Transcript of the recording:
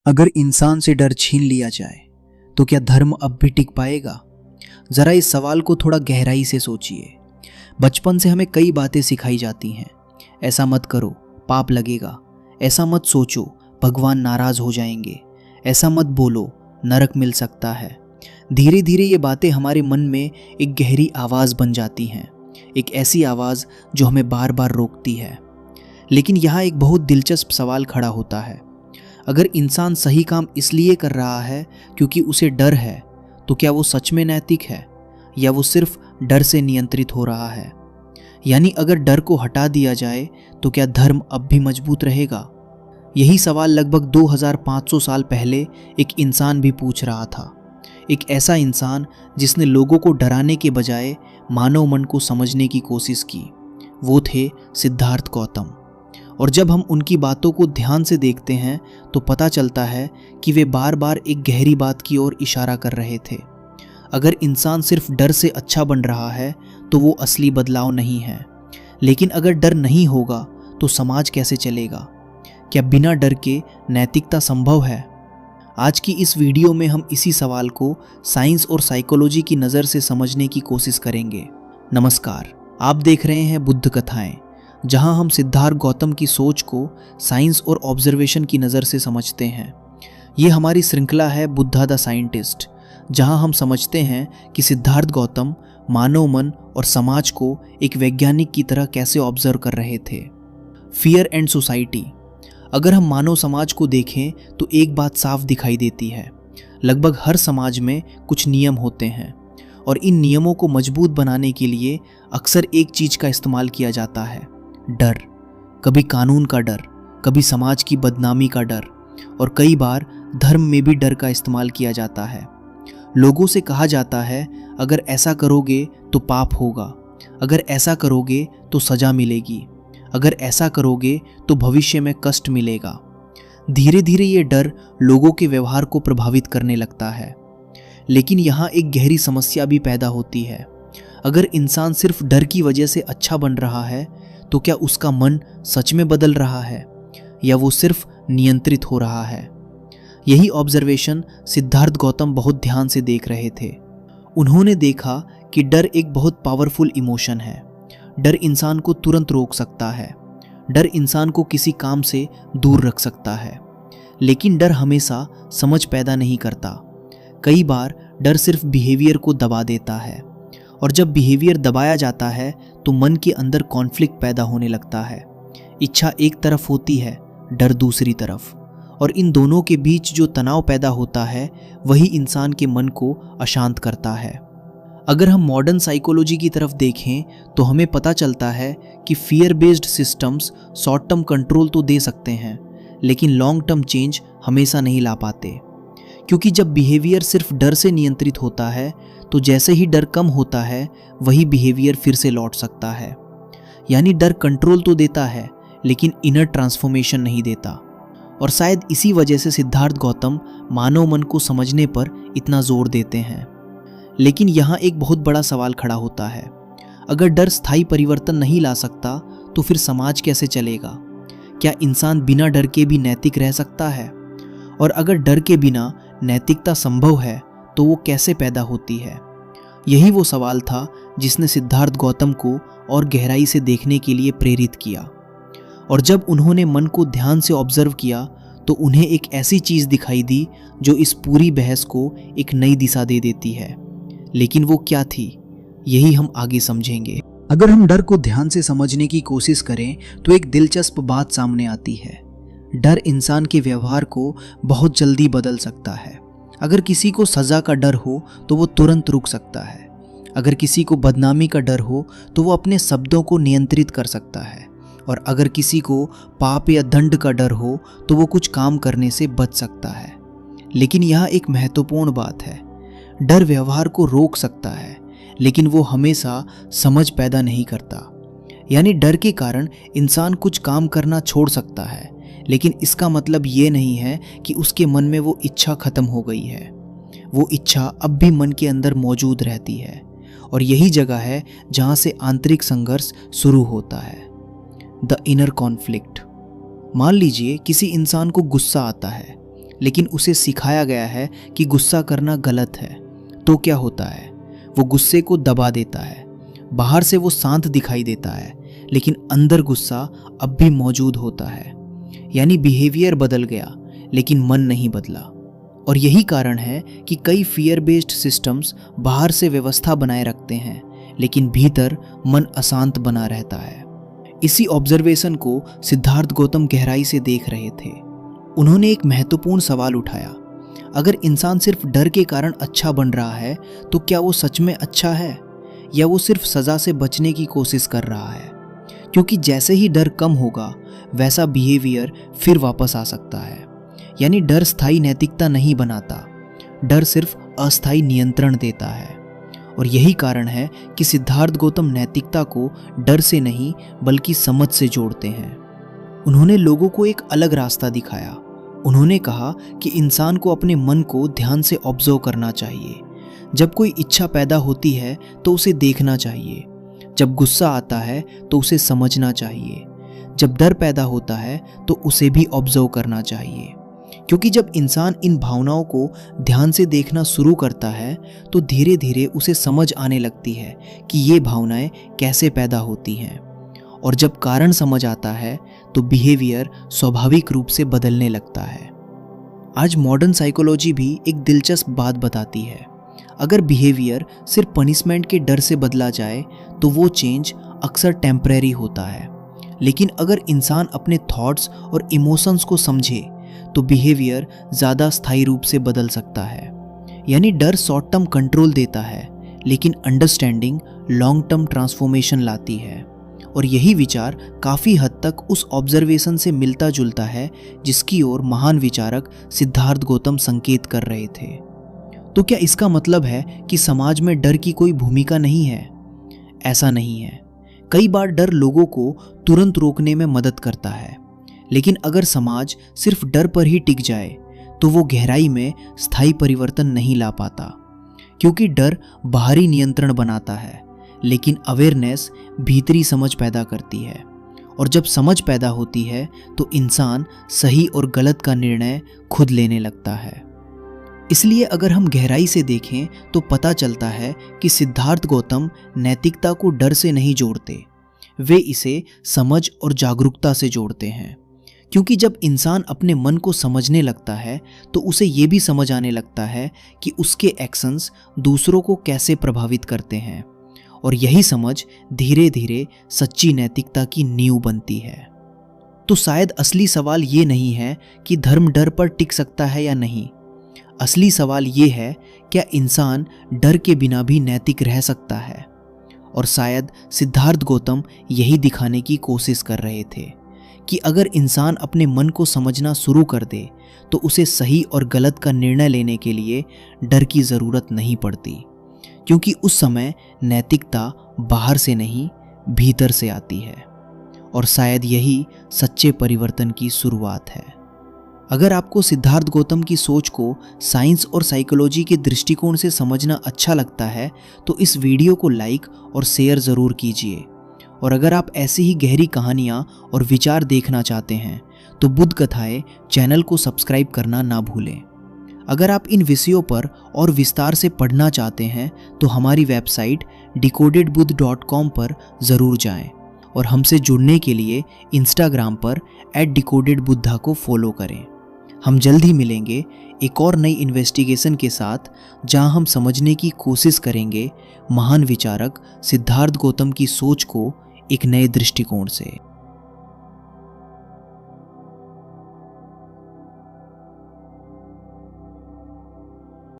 अगर इंसान से डर छीन लिया जाए तो क्या धर्म अब भी टिक पाएगा? जरा इस सवाल को थोड़ा गहराई से सोचिए। बचपन से हमें कई बातें सिखाई जाती हैं। ऐसा मत करो, पाप लगेगा। ऐसा मत सोचो, भगवान नाराज हो जाएंगे। ऐसा मत बोलो, नरक मिल सकता है। धीरे धीरे ये बातें हमारे मन में एक गहरी आवाज़ बन जाती हैं, एक ऐसी आवाज़ जो हमें बार बार रोकती है। लेकिन यहाँ एक बहुत दिलचस्प सवाल खड़ा होता है। अगर इंसान सही काम इसलिए कर रहा है क्योंकि उसे डर है, तो क्या वो सच में नैतिक है या वो सिर्फ डर से नियंत्रित हो रहा है? यानी अगर डर को हटा दिया जाए तो क्या धर्म अब भी मजबूत रहेगा? यही सवाल लगभग 2500 साल पहले एक इंसान भी पूछ रहा था। एक ऐसा इंसान जिसने लोगों को डराने के बजाय मानव मन को समझने की कोशिश की। वो थे सिद्धार्थ गौतम। और जब हम उनकी बातों को ध्यान से देखते हैं तो पता चलता है कि वे बार बार एक गहरी बात की ओर इशारा कर रहे थे। अगर इंसान सिर्फ डर से अच्छा बन रहा है तो वो असली बदलाव नहीं है। लेकिन अगर डर नहीं होगा तो समाज कैसे चलेगा? क्या बिना डर के नैतिकता संभव है? आज की इस वीडियो में हम इसी सवाल को साइंस और साइकोलॉजी की नज़र से समझने की कोशिश करेंगे। नमस्कार, आप देख रहे हैं बुद्ध कथाएं, जहां हम सिद्धार्थ गौतम की सोच को साइंस और ऑब्जर्वेशन की नज़र से समझते हैं। ये हमारी श्रृंखला है बुद्धा द साइंटिस्ट, जहां हम समझते हैं कि सिद्धार्थ गौतम मानव मन और समाज को एक वैज्ञानिक की तरह कैसे ऑब्जर्व कर रहे थे। Fear and society. अगर हम मानव समाज को देखें तो एक बात साफ दिखाई देती है। लगभग हर समाज में कुछ नियम होते हैं और इन नियमों को मजबूत बनाने के लिए अक्सर एक चीज़ का इस्तेमाल किया जाता है, डर। कभी कानून का डर, कभी समाज की बदनामी का डर, और कई बार धर्म में भी डर का इस्तेमाल किया जाता है। लोगों से कहा जाता है, अगर ऐसा करोगे तो पाप होगा, अगर ऐसा करोगे तो सजा मिलेगी, अगर ऐसा करोगे तो भविष्य में कष्ट मिलेगा। धीरे धीरे ये डर लोगों के व्यवहार को प्रभावित करने लगता है। लेकिन यहाँ एक गहरी समस्या भी पैदा होती है। अगर इंसान सिर्फ डर की वजह से अच्छा बन रहा है तो क्या उसका मन सच में बदल रहा है या वो सिर्फ नियंत्रित हो रहा है? यही ऑब्जर्वेशन सिद्धार्थ गौतम बहुत ध्यान से देख रहे थे। उन्होंने देखा कि डर एक बहुत पावरफुल इमोशन है। डर इंसान को तुरंत रोक सकता है, डर इंसान को किसी काम से दूर रख सकता है। लेकिन डर हमेशा समझ पैदा नहीं करता। कई बार डर सिर्फ बिहेवियर को दबा देता है, और जब बिहेवियर दबाया जाता है तो मन के अंदर कॉन्फ्लिक्ट पैदा होने लगता है। इच्छा एक तरफ होती है, डर दूसरी तरफ, और इन दोनों के बीच जो तनाव पैदा होता है वही इंसान के मन को अशांत करता है। अगर हम मॉडर्न साइकोलॉजी की तरफ देखें तो हमें पता चलता है कि fear based systems short term control तो दे सकते हैं, लेकिन लॉन्ग टर्म चेंज हमेशा नहीं ला पाते। क्योंकि जब बिहेवियर सिर्फ डर से नियंत्रित होता है तो जैसे ही डर कम होता है वही बिहेवियर फिर से लौट सकता है। यानी डर कंट्रोल तो देता है लेकिन इनर ट्रांसफॉर्मेशन नहीं देता। और शायद इसी वजह से सिद्धार्थ गौतम मानव मन को समझने पर इतना जोर देते हैं। लेकिन यहाँ एक बहुत बड़ा सवाल खड़ा होता है। अगर डर स्थायी परिवर्तन नहीं ला सकता तो फिर समाज कैसे चलेगा? क्या इंसान बिना डर के भी नैतिक रह सकता है? और अगर डर के बिना नैतिकता संभव है तो वो कैसे पैदा होती है? यही वो सवाल था जिसने सिद्धार्थ गौतम को और गहराई से देखने के लिए प्रेरित किया। और जब उन्होंने मन को ध्यान से ऑब्जर्व किया तो उन्हें एक ऐसी चीज़ दिखाई दी जो इस पूरी बहस को एक नई दिशा दे देती है। लेकिन वो क्या थी, यही हम आगे समझेंगे। अगर हम डर को ध्यान से समझने की कोशिश करें तो एक दिलचस्प बात सामने आती है। डर इंसान के व्यवहार को बहुत जल्दी बदल सकता है। अगर किसी को सज़ा का डर हो तो वो तुरंत रुक सकता है। अगर किसी को बदनामी का डर हो तो वो अपने शब्दों को नियंत्रित कर सकता है। और अगर किसी को पाप या दंड का डर हो तो वो कुछ काम करने से बच सकता है। लेकिन यहाँ एक महत्वपूर्ण बात है, डर व्यवहार को रोक सकता है लेकिन वो हमेशा समझ पैदा नहीं करता। यानी डर के कारण इंसान कुछ काम करना छोड़ सकता है, लेकिन इसका मतलब ये नहीं है कि उसके मन में वो इच्छा खत्म हो गई है। वो इच्छा अब भी मन के अंदर मौजूद रहती है, और यही जगह है जहाँ से आंतरिक संघर्ष शुरू होता है, द इनर कॉन्फ्लिक्ट। मान लीजिए किसी इंसान को गुस्सा आता है, लेकिन उसे सिखाया गया है कि गुस्सा करना गलत है। तो क्या होता है, वो गुस्से को दबा देता है। बाहर से वो शांत दिखाई देता है, लेकिन अंदर गुस्सा अब भी मौजूद होता है। यानी बिहेवियर बदल गया, लेकिन मन नहीं बदला। और यही कारण है कि कई फियर बेस्ड सिस्टम्स बाहर से व्यवस्था बनाए रखते हैं, लेकिन भीतर मन अशांत बना रहता है। इसी ऑब्जर्वेशन को सिद्धार्थ गौतम गहराई से देख रहे थे। उन्होंने एक महत्वपूर्ण सवाल उठाया, अगर इंसान सिर्फ डर के कारण अच्छा बन रहा है तो क्या वो सच में अच्छा है, या वो सिर्फ सज़ा से बचने की कोशिश कर रहा है? क्योंकि जैसे ही डर कम होगा वैसा बिहेवियर फिर वापस आ सकता है। यानी डर स्थायी नैतिकता नहीं बनाता, डर सिर्फ अस्थायी नियंत्रण देता है। और यही कारण है कि सिद्धार्थ गौतम नैतिकता को डर से नहीं बल्कि समझ से जोड़ते हैं। उन्होंने लोगों को एक अलग रास्ता दिखाया। उन्होंने कहा कि इंसान को अपने मन को ध्यान से ऑब्जर्व करना चाहिए। जब कोई इच्छा पैदा होती है तो उसे देखना चाहिए। जब गुस्सा आता है तो उसे समझना चाहिए। जब डर पैदा होता है तो उसे भी ऑब्जर्व करना चाहिए। क्योंकि जब इंसान इन भावनाओं को ध्यान से देखना शुरू करता है तो धीरे धीरे उसे समझ आने लगती है कि ये भावनाएं कैसे पैदा होती हैं। और जब कारण समझ आता है तो बिहेवियर स्वाभाविक रूप से बदलने लगता है। आज मॉडर्न साइकोलॉजी भी एक दिलचस्प बात बताती है। अगर बिहेवियर सिर्फ पनिशमेंट के डर से बदला जाए तो वो चेंज अक्सर टेम्परेरी होता है, लेकिन अगर इंसान अपने थॉट्स और इमोशंस को समझे तो बिहेवियर ज़्यादा स्थायी रूप से बदल सकता है। यानी डर शॉर्ट टर्म कंट्रोल देता है, लेकिन अंडरस्टैंडिंग लॉन्ग टर्म ट्रांसफॉर्मेशन लाती है। और यही विचार काफ़ी हद तक उस ऑब्जर्वेशन से मिलता जुलता है जिसकी ओर महान विचारक सिद्धार्थ गौतम संकेत कर रहे थे। तो क्या इसका मतलब है कि समाज में डर की कोई भूमिका नहीं है? ऐसा नहीं है। कई बार डर लोगों को तुरंत रोकने में मदद करता है, लेकिन अगर समाज सिर्फ डर पर ही टिक जाए तो वो गहराई में स्थायी परिवर्तन नहीं ला पाता। क्योंकि डर बाहरी नियंत्रण बनाता है, लेकिन अवेयरनेस भीतरी समझ पैदा करती है। और जब समझ पैदा होती है तो इंसान सही और गलत का निर्णय खुद लेने लगता है। इसलिए अगर हम गहराई से देखें तो पता चलता है कि सिद्धार्थ गौतम नैतिकता को डर से नहीं जोड़ते, वे इसे समझ और जागरूकता से जोड़ते हैं। क्योंकि जब इंसान अपने मन को समझने लगता है तो उसे ये भी समझ आने लगता है कि उसके एक्शंस दूसरों को कैसे प्रभावित करते हैं। और यही समझ धीरे धीरे सच्ची नैतिकता की नींव बनती है। तो शायद असली सवाल ये नहीं है कि धर्म डर पर टिक सकता है या नहीं। असली सवाल ये है, क्या इंसान डर के बिना भी नैतिक रह सकता है? और शायद सिद्धार्थ गौतम यही दिखाने की कोशिश कर रहे थे कि अगर इंसान अपने मन को समझना शुरू कर दे तो उसे सही और गलत का निर्णय लेने के लिए डर की ज़रूरत नहीं पड़ती। क्योंकि उस समय नैतिकता बाहर से नहीं भीतर से आती है। और शायद यही सच्चे परिवर्तन की शुरुआत है। अगर आपको सिद्धार्थ गौतम की सोच को साइंस और साइकोलॉजी के दृष्टिकोण से समझना अच्छा लगता है तो इस वीडियो को लाइक और शेयर ज़रूर कीजिए। और अगर आप ऐसी ही गहरी कहानियाँ और विचार देखना चाहते हैं तो बुद्ध कथाएं चैनल को सब्सक्राइब करना ना भूलें। अगर आप इन विषयों पर और विस्तार से पढ़ना चाहते हैं तो हमारी वेबसाइट decodedbuddh.com पर ज़रूर जाएं। और हमसे जुड़ने के लिए इंस्टाग्राम पर @decodedbuddha को फॉलो करें। हम जल्द ही मिलेंगे एक और नई इन्वेस्टिगेशन के साथ, जहां हम समझने की कोशिश करेंगे महान विचारक सिद्धार्थ गौतम की सोच को एक नए दृष्टिकोण से।